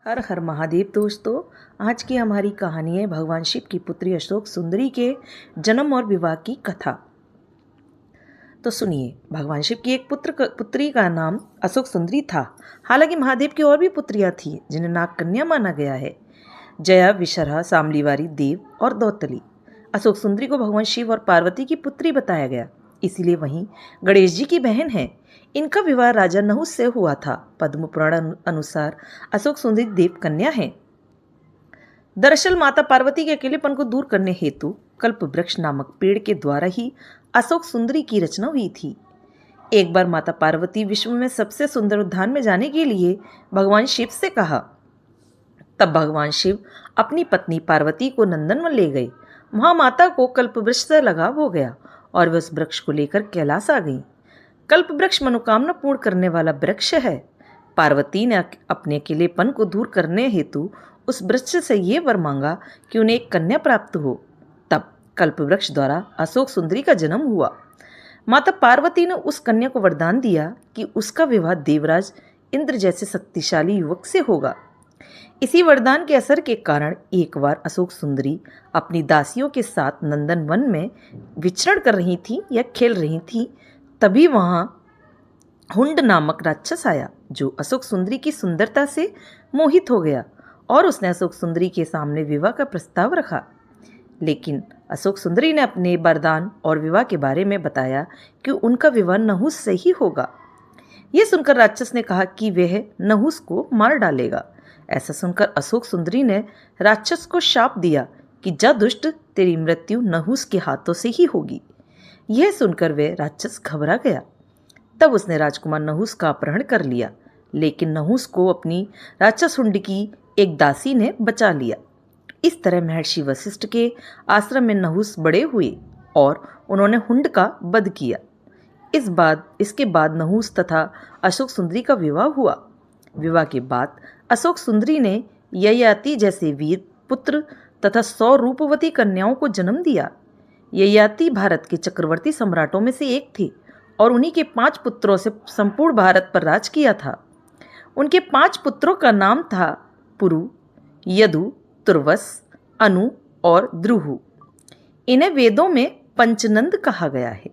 हर हर महादेव दोस्तों। आज की हमारी कहानी है भगवान शिव की पुत्री अशोक सुंदरी के जन्म और विवाह की कथा। तो सुनिए, भगवान शिव की एक पुत्री का नाम अशोक सुंदरी था। हालांकि महादेव की और भी पुत्रियां थीं जिन्हें नाग कन्या माना गया है। जया, विशरहा, सामलीवारी, देव और दौतली। अशोक सुंदरी को भगवान शिव और पार्वती की पुत्री बताया गया, इसीलिए वहीं गणेश जी की बहन है। इनका विवाह राजा नहुस से हुआ था। पद्म पुराण अनुसार अशोक सुंदरी देव कन्या है। दरअसल माता पार्वती के अकेलेपन को दूर करने हेतु कल्प वृक्ष नामक पेड़ के द्वारा ही अशोक सुंदरी की रचना हुई थी। एक बार माता पार्वती विश्व में सबसे सुंदर उद्यान में जाने के लिए भगवान शिव से कहा। तब भगवान शिव अपनी पत्नी पार्वती को नंदनवन ले गए। वहां माता को कल्प वृक्ष से लगाव हो गया और वह उस वृक्ष को लेकर कैलाश आ गई। कल्प वृक्ष मनोकामना पूर्ण करने वाला वृक्ष है। पार्वती ने अपने अकेलेपन को दूर करने हेतु उस वृक्ष से ये वर मांगा कि उन्हें एक कन्या प्राप्त हो। तब कल्प वृक्ष द्वारा अशोक सुंदरी का जन्म हुआ। माता पार्वती ने उस कन्या को वरदान दिया कि उसका विवाह देवराज इंद्र जैसे शक्तिशाली युवक से होगा। इसी वरदान के असर के कारण एक बार अशोक सुंदरी अपनी दासियों के साथ नंदन वन में विचरण कर रही थी या खेल रही थी। तभी वहां हुंड नामक राक्षस आया, जो अशोक सुंदरी की सुंदरता से मोहित हो गया और उसने अशोक सुंदरी के सामने विवाह का प्रस्ताव रखा। लेकिन अशोक सुंदरी ने अपने वरदान और विवाह के बारे में बताया कि उनका विवाह नहुस से ही होगा। यह सुनकर राक्षस ने कहा कि वह नहुस को मार डालेगा। ऐसा सुनकर अशोक सुंदरी ने राक्षस को शाप दिया कि जा दुष्ट, तेरी मृत्यु नहुस के हाथों से ही होगी। यह सुनकर वह राक्षस घबरा गया। तब उसने राजकुमार नहुस का अपहरण कर लिया, लेकिन नहुस को अपनी राक्षस हुंड की एक दासी ने बचा लिया। इस तरह महर्षि वशिष्ठ के आश्रम में नहुस बड़े हुए और उन्होंने हुंड का वध किया। इसके बाद नहुस तथा अशोक सुंदरी का विवाह हुआ। विवाह के बाद अशोक सुंदरी ने ययाति जैसे वीर पुत्र तथा 100 रूपवती कन्याओं को जन्म दिया। ययाति भारत के चक्रवर्ती सम्राटों में से एक थे और उन्हीं के 5 पुत्रों से संपूर्ण भारत पर राज किया था। उनके 5 पुत्रों का नाम था पुरु, यदु, तुर्वस, अनु और द्रुहु। इन्हें वेदों में पंचनंद कहा गया है।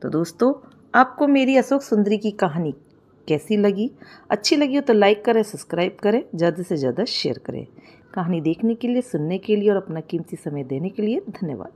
तो दोस्तों, आपको मेरी अशोक सुंदरी की कहानी कैसी लगी? अच्छी लगी हो तो लाइक करें, सब्सक्राइब करें, ज़्यादा से ज़्यादा शेयर करें। कहानी देखने के लिए, सुनने के लिए और अपना कीमती समय देने के लिए धन्यवाद।